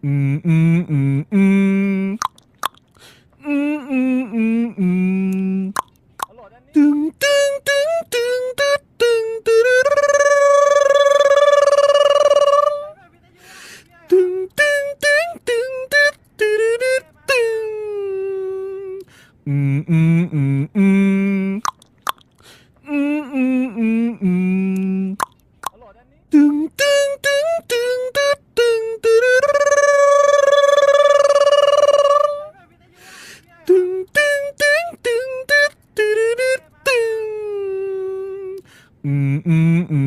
อืมอืมอืมอืมอืมอืมอืมอืมตึงตึงตึงตึงตึงตึงตึงตึงตึงตึงตึงตึงตึงตึงอืมอืมอืมอืมอืมอืมอืมอืมตึงตึงตึงตึงตึงตึงตึงตึงตึงตึงตึงตึงตึงตึงอืมอืมอื